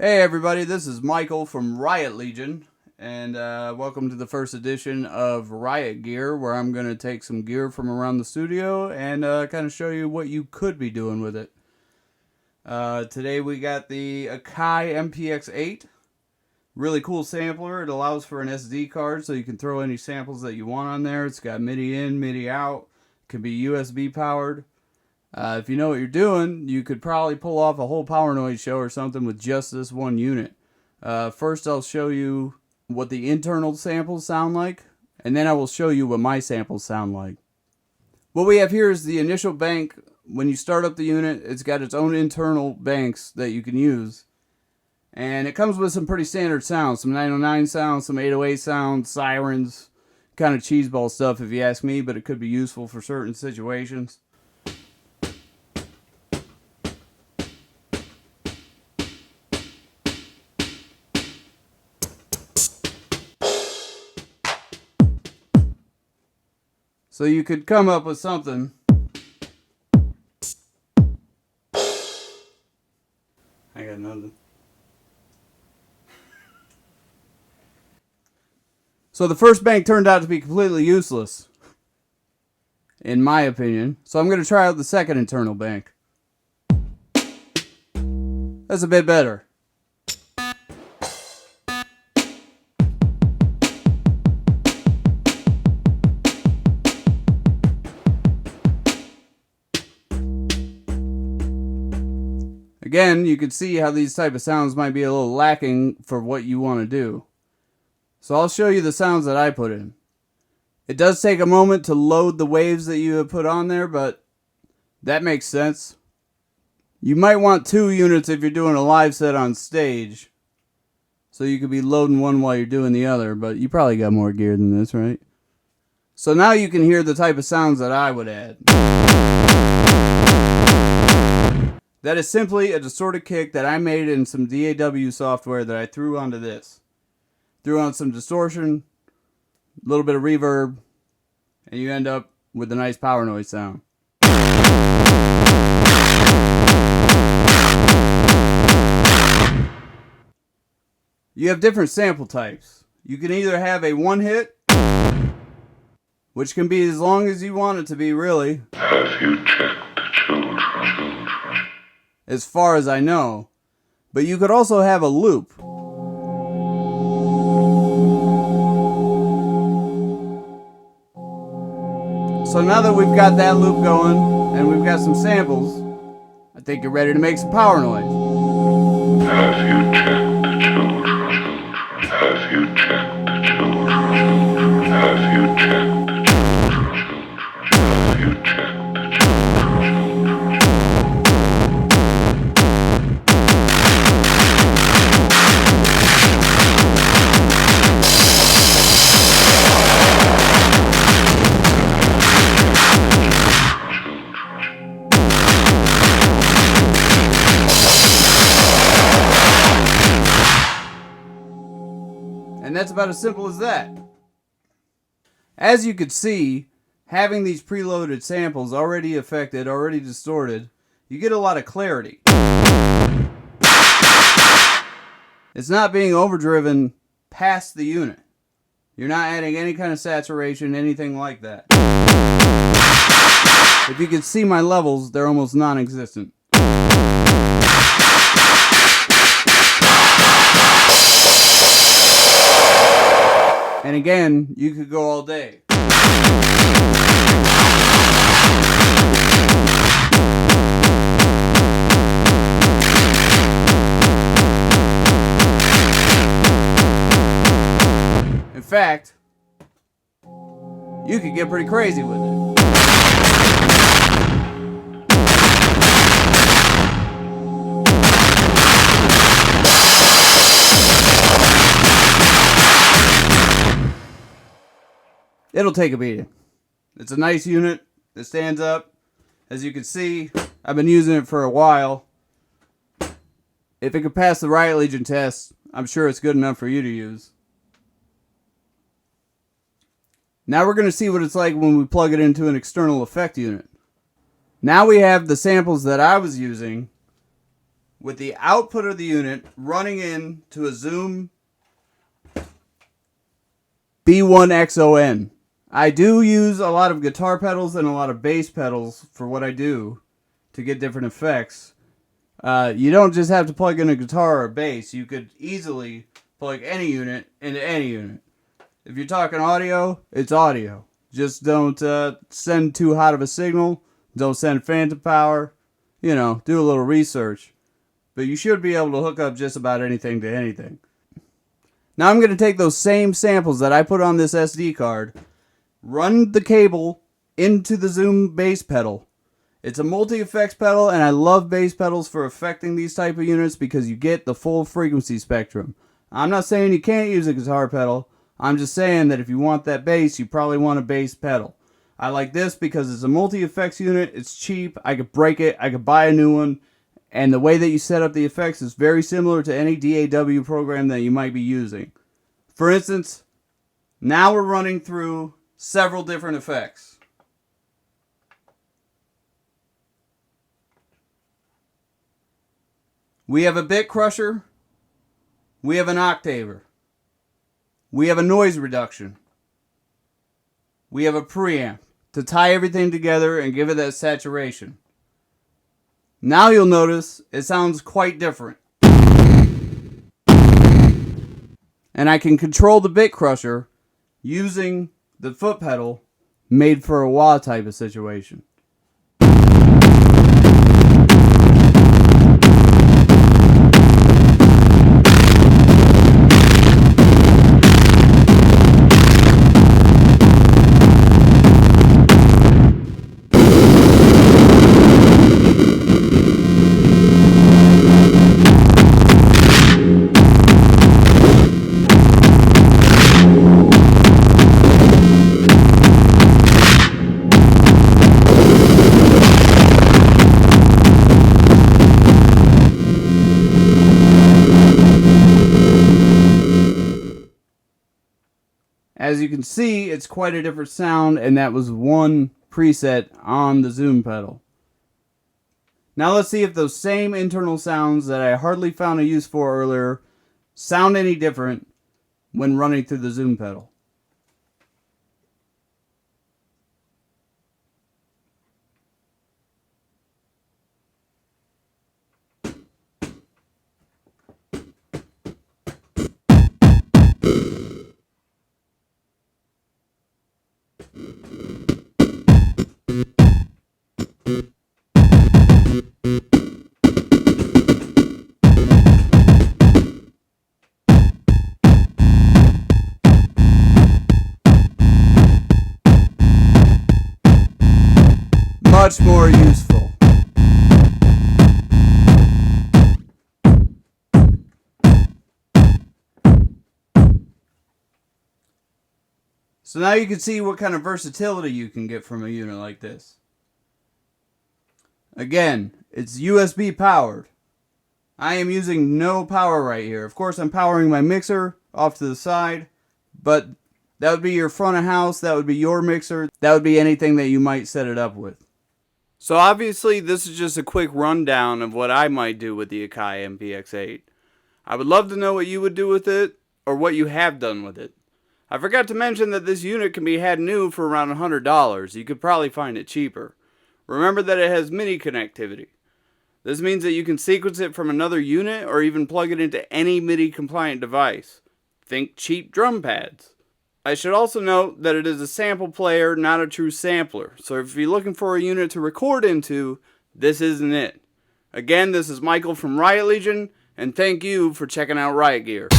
Hey everybody, this is Michael from Riot Legion, and welcome to the first edition of Riot Gear, where I'm going to take some gear from around the studio and kind of show you what you could be doing with it. Today we got the Akai MPX8. Really cool sampler. It allows for an SD card, so you can throw any samples that you want on there. It's got MIDI in, MIDI out. It can be USB powered. If you know what you're doing, you could probably pull off a whole power noise show or something with just this one unit. First I'll show you what the internal samples sound like, and then I will show you what my samples sound like. What we have here is the initial bank. When you start up the unit, it's got its own internal banks that you can use. And it comes with some pretty standard sounds, some 909 sounds, some 808 sounds, sirens, kind of cheeseball stuff if you ask me, but it could be useful for certain situations. So you could come up with something. I got nothing. So the first bank turned out to be completely useless, in my opinion. So I'm going to try out the second internal bank. That's a bit better. Again, you can see how these type of sounds might be a little lacking for what you want to do. So I'll show you the sounds that I put in. It does take a moment to load the waves that you have put on there, but that makes sense. You might want 2 units if you're doing a live set on stage, so you could be loading one while you're doing the other, but you probably got more gear than this, right? So now you can hear the type of sounds that I would add. That is simply a distorted kick that I made in some DAW software that I threw onto this. Threw on some distortion, a little bit of reverb, and you end up with a nice power noise sound. You have different sample types. You can either have a one hit, which can be as long as you want it to be, really. Have you checked the children? As far as I know. But you could also have a loop. So now that we've got that loop going, and we've got some samples, I think you're ready to make some power noise. Have you checked the children? Have you checked the children? Have you checked the children? Have you checked the children? And that's about as simple as that. As you could see, having these preloaded samples already affected, already distorted, you get a lot of clarity. It's not being overdriven past the unit. You're not adding any kind of saturation, anything like that. If you can see my levels, they're almost non-existent. And again, you could go all day. In fact, you could get pretty crazy with it. It'll take a beating. It's a nice unit. It stands up. As you can see, I've been using it for a while. If it could pass the Riot Legion test, I'm sure it's good enough for you to use. Now we're going to see what it's like when we plug it into an external effect unit. Now we have the samples that I was using with the output of the unit running in to a Zoom B1XON. I do use a lot of guitar pedals and a lot of bass pedals for what I do to get different effects. You don't just have to plug in a guitar or a bass. You could easily plug any unit into any unit. If you're talking audio, it's audio. Just don't send too hot of a signal. Don't send phantom power. You know, do a little research. But you should be able to hook up just about anything to anything. Now I'm going to take those same samples that I put on this SD card, run the cable into the Zoom bass pedal. It's a multi-effects pedal, and I love bass pedals for affecting these type of units because you get the full frequency spectrum. I'm not saying you can't use a guitar pedal. I'm just saying that if you want that bass, you probably want a bass pedal. I like this because it's a multi-effects unit. It's cheap. I could break it. I could buy a new one. And the way that you set up the effects is very similar to any DAW program that you might be using. For instance, now we're running through several different effects. We have a bit crusher. We have an octaver. We have a noise reduction. We have a preamp to tie everything together and give it that saturation. Now you'll notice it sounds quite different. And I can control the bit crusher using the foot pedal made for a wah type of situation. As you can see, it's quite a different sound, and that was one preset on the Zoom pedal. Now let's see if those same internal sounds that I hardly found a use for earlier sound any different when running through the Zoom pedal. Much more useful. So now you can see what kind of versatility you can get from a unit like this. Again, it's USB powered. I am using no power right here. Of course, I'm powering my mixer off to the side, but that would be your front of house, that would be your mixer, that would be anything that you might set it up with. So obviously this is just a quick rundown of what I might do with the Akai MPX8. I would love to know what you would do with it, or what you have done with it. I forgot to mention that this unit can be had new for around $100. You could probably find it cheaper. Remember that it has MIDI connectivity. This means that you can sequence it from another unit or even plug it into any MIDI compliant device. Think cheap drum pads. I should also note that it is a sample player, not a true sampler. So if you're looking for a unit to record into, this isn't it. Again, this is Michael from Riot Legion, and thank you for checking out Riot Gear.